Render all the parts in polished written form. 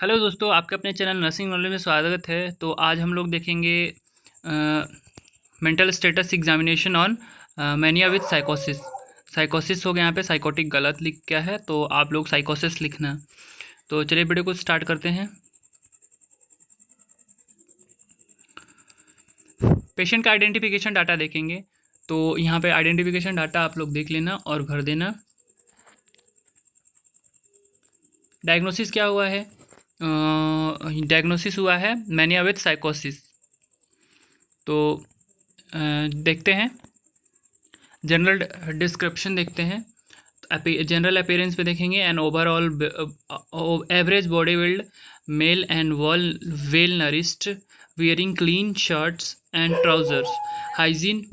Hello दोस्तों, आपके अपने चैनल नर्सिंग नॉलेज में स्वागत है। तो आज हम लोग देखेंगे mental status examination on mania with साइकोसिस। साइकोसिस हो गया, यहाँ पे साइकोटिक गलत लिख क्या है, तो आप लोग साइकोसिस लिखना। तो चलिए वीडियो को स्टार्ट करते हैं। पेशेंट का आइडेंटिफिकेशन डाटा देखेंगे। तो यहाँ पे आइडेंटिफिकेशन डाटा आप लोग देख लेना और भर देना। डायग्नोसिस क्या हुआ है? डायग्नोसिस हुआ है मैनिया विद साइकोसिस। तो देखते हैं, जनरल डिस्क्रिप्शन देखते हैं। जनरल अपीयरेंस पे देखेंगे, an overall average body build male and well nourished, wearing clean shirts and trousers, hygiene.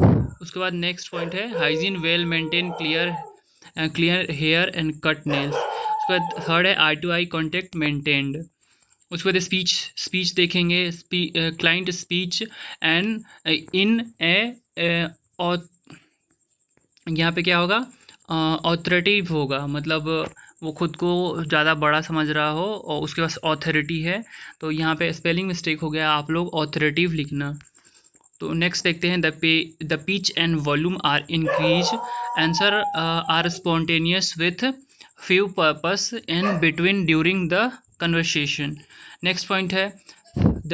उसके बाद नेक्स्ट पॉइंट है hygiene, well maintain, clear hair and cut nails. उसके बाद थर्ड है eye to eye contact maintained. उसके बाद speech देखेंगे, client speech and in a, यहाँ पे क्या होगा, ऑथोरिटिव होगा, मतलब वो खुद को ज़्यादा बड़ा समझ रहा हो और उसके पास ऑथोरिटी है। तो यहाँ पे स्पेलिंग मिस्टेक हो गया, आप लोग ऑथोरिटिव लिखना। तो नेक्स्ट देखते हैं, the pitch and volume are increase, answer are spontaneous with few purpose in between during the conversation. Next point है the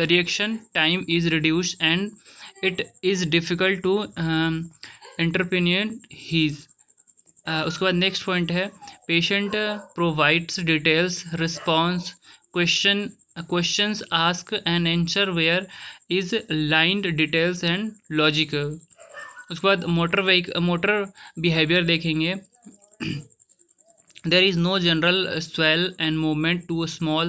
reaction time is reduced and it is difficult to entrepreneur his. उसके बाद next point है patient provides details response questions ask and answer where is lined details and logical. उसके बाद motor behaviour देखेंगे। There is no general swell and movement to small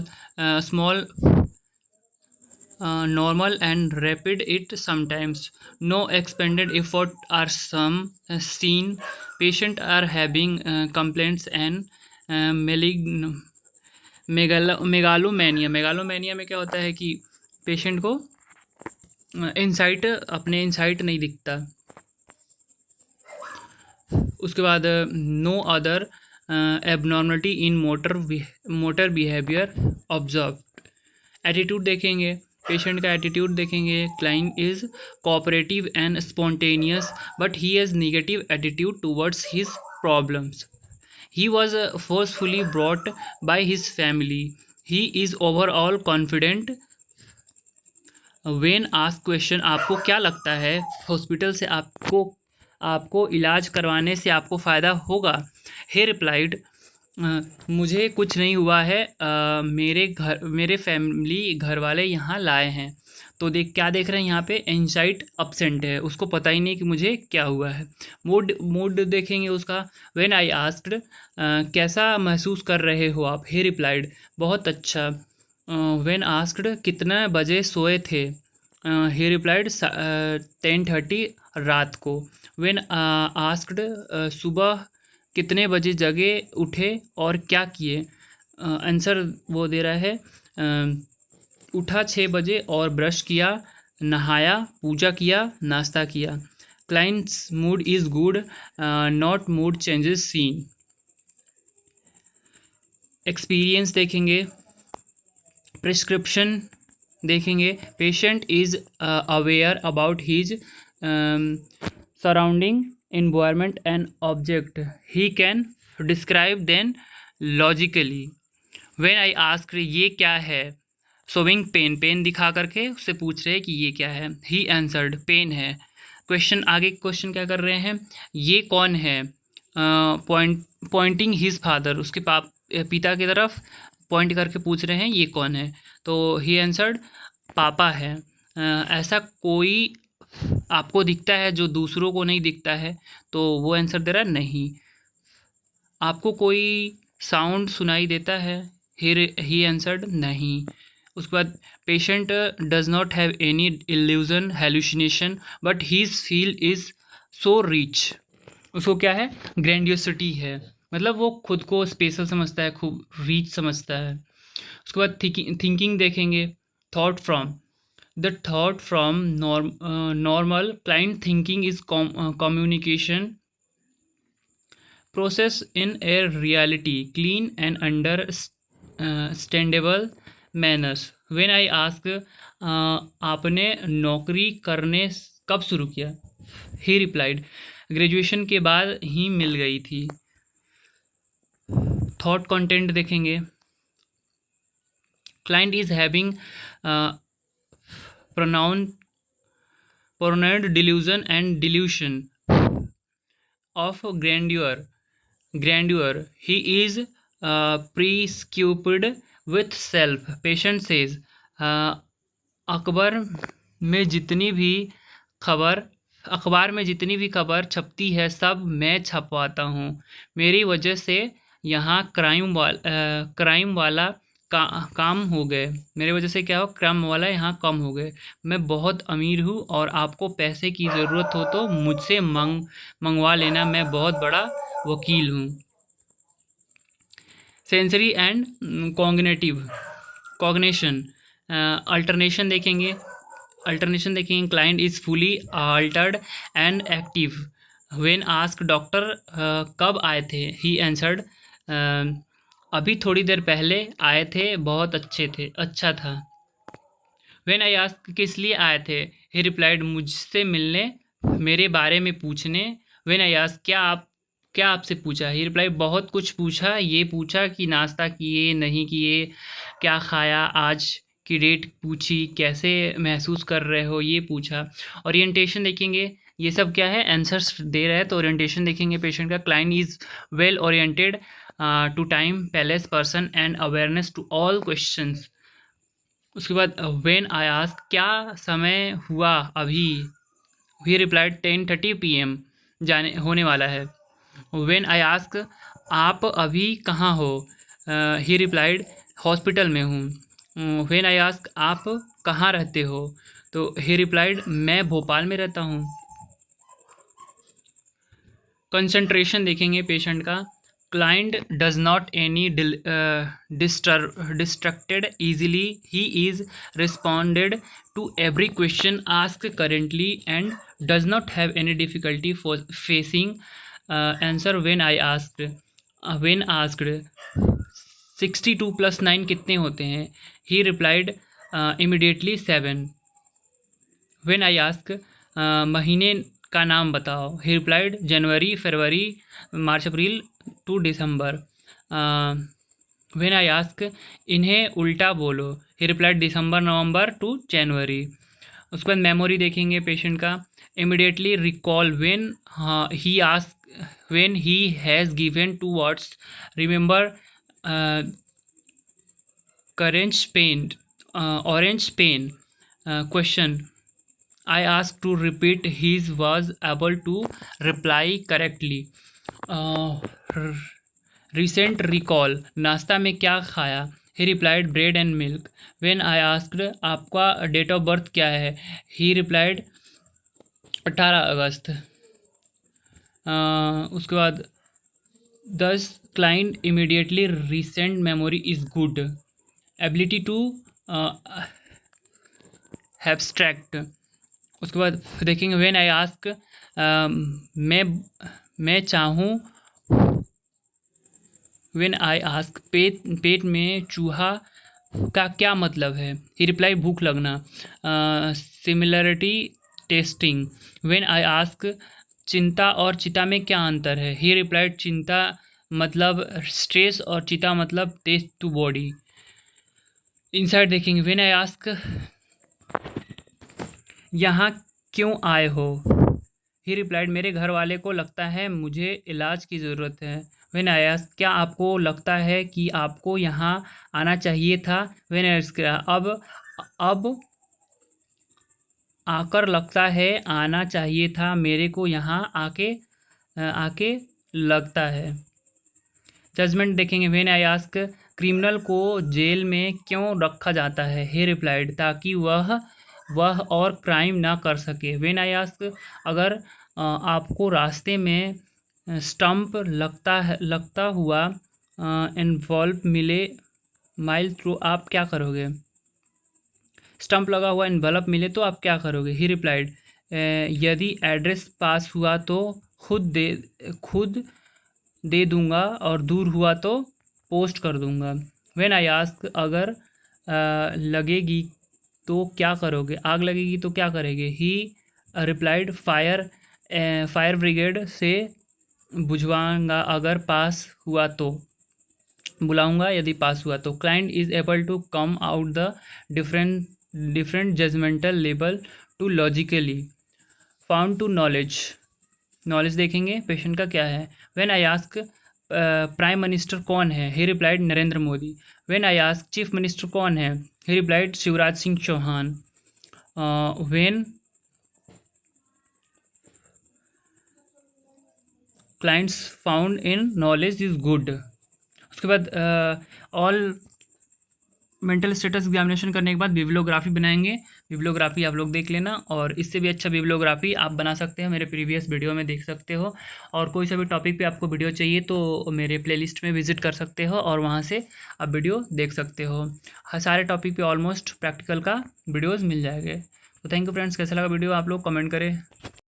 normal and rapid it sometimes, no expended effort are some seen, patient are having complaints and megalomania में क्या होता है कि patient को insight नहीं दिखता। उसके बाद नो अदर एबनॉर्मलिटी इन मोटर बिहेवियर ऑब्जर्व। एटीट्यूड देखेंगे, पेशेंट का एटीट्यूड देखेंगे, client is cooperative and spontaneous but he has negative attitude towards his problems, he was forcefully brought by his family, he is overall confident when asked question. आपको क्या लगता है hospital से आपको इलाज करवाने से आपको फ़ायदा होगा? ही रिप्लाइड, मुझे कुछ नहीं हुआ है, मेरे फैमिली घर वाले यहाँ लाए हैं। तो क्या देख रहे हैं यहाँ पे, इंसाइट अपसेंट है, उसको पता ही नहीं कि मुझे क्या हुआ है। मूड देखेंगे उसका, व्हेन आई आस्क्ड, कैसा महसूस कर रहे हो आप? ही रिप्लाइड, बहुत अच्छा। व्हेन आस्क्ड, कितने बजे सोए थे? ही रिप्लाइड 10:30 रात को। व्हेन आस्क्ड, सुबह कितने बजे जगे, उठे और क्या किए? आंसर वो दे रहा है, उठा 6 बजे और ब्रश किया, नहाया, पूजा किया, नाश्ता किया। Clients mood is good, not mood changes seen. Experience देखेंगे, प्रिस्क्रिप्शन देखेंगे, patient is aware about his surrounding environment and object, he can describe them logically. when I ask, ये क्या है? showing पेन दिखा करके उससे पूछ रहे हैं कि ये क्या है। he answered, पेन है। क्वेश्चन, आगे क्वेश्चन क्या कर रहे हैं, ये कौन है? पॉइंटिंग हिज फादर, उसके पिता की तरफ पॉइंट करके पूछ रहे हैं ये कौन है। तो he answered, पापा है। ऐसा कोई आपको दिखता है जो दूसरों को नहीं दिखता है? तो वो आंसर दे रहा है नहीं। आपको कोई साउंड सुनाई देता है? ही आंसर्ड, नहीं। उसके बाद patient does not have any illusion hallucination but his feel is so rich. उसको क्या है, ग्रैंडियोसिटी है, मतलब वो खुद को स्पेशल समझता है, खूब रिच समझता है। उसके बाद थिंकिंग देखेंगे, thought from, the thought from normal client thinking is communication process in a reality, clean and standable manners. When I ask आपने नौकरी करने कब शुरू किया? ही रिप्लाइड ग्रेजुएशन के बाद ही मिल गई थी। थॉट कंटेंट देखेंगे। Client is having pronounced delusion and delusion of grandeur. He is preoccupied with self. Patient says, अखबार में जितनी भी खबर छपती है सब मैं छपवाता हूँ। मेरी वजह से यहाँ क्राइम वाला काम हो गए। मेरे वजह से क्या हो, क्राइम वाला यहाँ कम हो गए। मैं बहुत अमीर हूँ और आपको पैसे की ज़रूरत हो तो मुझसे मंगवा लेना, मैं बहुत बड़ा वकील हूँ। सेंसरी एंड कॉग्निशन अल्टरनेशन देखेंगे। Client is fully Altered and active. When ask doctor कब आए थे? ही आंसर्ड अभी थोड़ी देर पहले आए थे, बहुत अच्छा था। व्हेन आई आस्क किस लिए आए थे? ही रिप्लाइड मुझसे मिलने, मेरे बारे में पूछने। व्हेन आई आस्क क्या आपसे पूछा? ही रिप्लाई बहुत कुछ पूछा। ये पूछा कि नाश्ता किए नहीं किए, क्या खाया, आज की डेट पूछी, कैसे महसूस कर रहे हो, ये पूछा। ओरिएंटेशन देखेंगे। ये सब क्या है, आंसर्स दे रहा है तो ओरिएंटेशन देखेंगे पेशेंट का। Client is well oriented to time, place, person and awareness to all questions. उसके बाद व्हेन आई आस्क क्या समय हुआ अभी? ही रिप्लाइड 10:30 PM जाने होने वाला है। व्हेन आई आस्क आप अभी कहाँ हो? ही रिप्लाइड हॉस्पिटल में हूँ। व्हेन आई आस्क आप कहाँ रहते हो? तो ही रिप्लाइड मैं भोपाल में रहता हूँ। कंसंट्रेशन देखेंगे पेशेंट का। Client does not any distracted easily. He is responded to every question asked currently and does not have any difficulty for facing answer when asked 62 + 9 कितने होते हैं? He replied immediately 7. When I ask महीने का नाम बताओ? He replied January, February, March, April to December. When I ask इन्हें उल्टा बोलो? He replied December, November to January. उसके बाद मेमोरी देखेंगे पेशेंट का। Immediately recall when he has given 2 words, remember orange pen. Question I asked to repeat. He was able to reply correctly. Recent recall. नाश्ता में क्या खाया? He replied bread and milk. When I asked आपका date of birth क्या है? He replied 18 अगस्त। उसके बाद 10 client immediately recent memory is good. Ability to abstract. उसके बाद देखेंगे व्हेन आई आस्क मैं चाहूँ। व्हेन आई आस्क पेट में चूहा का क्या मतलब है? ही रिप्लाई भूख लगना। Similarity testing. When I ask चिंता और चिता में क्या अंतर है? ही रिप्लाइड चिंता मतलब स्ट्रेस और चिता मतलब टेस्ट टू बॉडी। इनसाइड देखेंगे। व्हेन आई आस्क यहाँ क्यों आए हो? ही रिप्लाइड मेरे घर वाले को लगता है मुझे इलाज की ज़रूरत है। व्हेन आई आस्क क्या आपको लगता है कि आपको यहाँ आना चाहिए था? व्हेन आई आस्क अब आकर लगता है आना चाहिए था, मेरे को यहाँ आके लगता है। जजमेंट देखेंगे। व्हेन आई आस्क क्रिमिनल को जेल में क्यों रखा जाता है? ही रिप्लाइड ताकि वह और क्राइम ना कर सके। व्हेन आई आस्क अगर आपको रास्ते में स्टंप लगता हुआ एनवॉल्व मिले माइल थ्रू, आप क्या करोगे? स्टंप लगा हुआ एनवलप मिले तो आप क्या करोगे? ही रिप्लाइड यदि एड्रेस पास हुआ तो खुद दे दूंगा और दूर हुआ तो पोस्ट कर दूंगा। व्हेन आई आस्क अगर लगेगी तो क्या करोगे, आग लगेगी तो क्या करेंगे। ही रिप्लाइड फायर ब्रिगेड से बुझवाऊंगा अगर पास हुआ तो, बुलाऊंगा यदि पास हुआ तो। Client is able to come out the different judgemental level to logically found to knowledge. Knowledge देखेंगे पेशेंट का क्या है। When I ask prime minister कौन है, he replied Narendra Modi. When I ask chief minister कौन है, he replied Shivraj Singh Chouhan. When clients found in knowledge is good. उसके बाद ऑल मेंटल स्टेटस एग्जामिनेशन करने के बाद बिब्लियोग्राफी बनाएंगे। बिब्लियोग्राफी आप लोग देख लेना, और इससे भी अच्छा बिब्लियोग्राफी आप बना सकते हो, मेरे प्रीवियस वीडियो में देख सकते हो। और कोई सा भी टॉपिक पे आपको वीडियो चाहिए तो मेरे प्लेलिस्ट में विजिट कर सकते हो और वहाँ से आप वीडियो देख सकते हो। सारे टॉपिक पे ऑलमोस्ट प्रैक्टिकल का वीडियोज़ मिल जाएंगे। तो थैंक यू फ्रेंड्स, कैसा लगा वीडियो आप लोग कमेंट करें।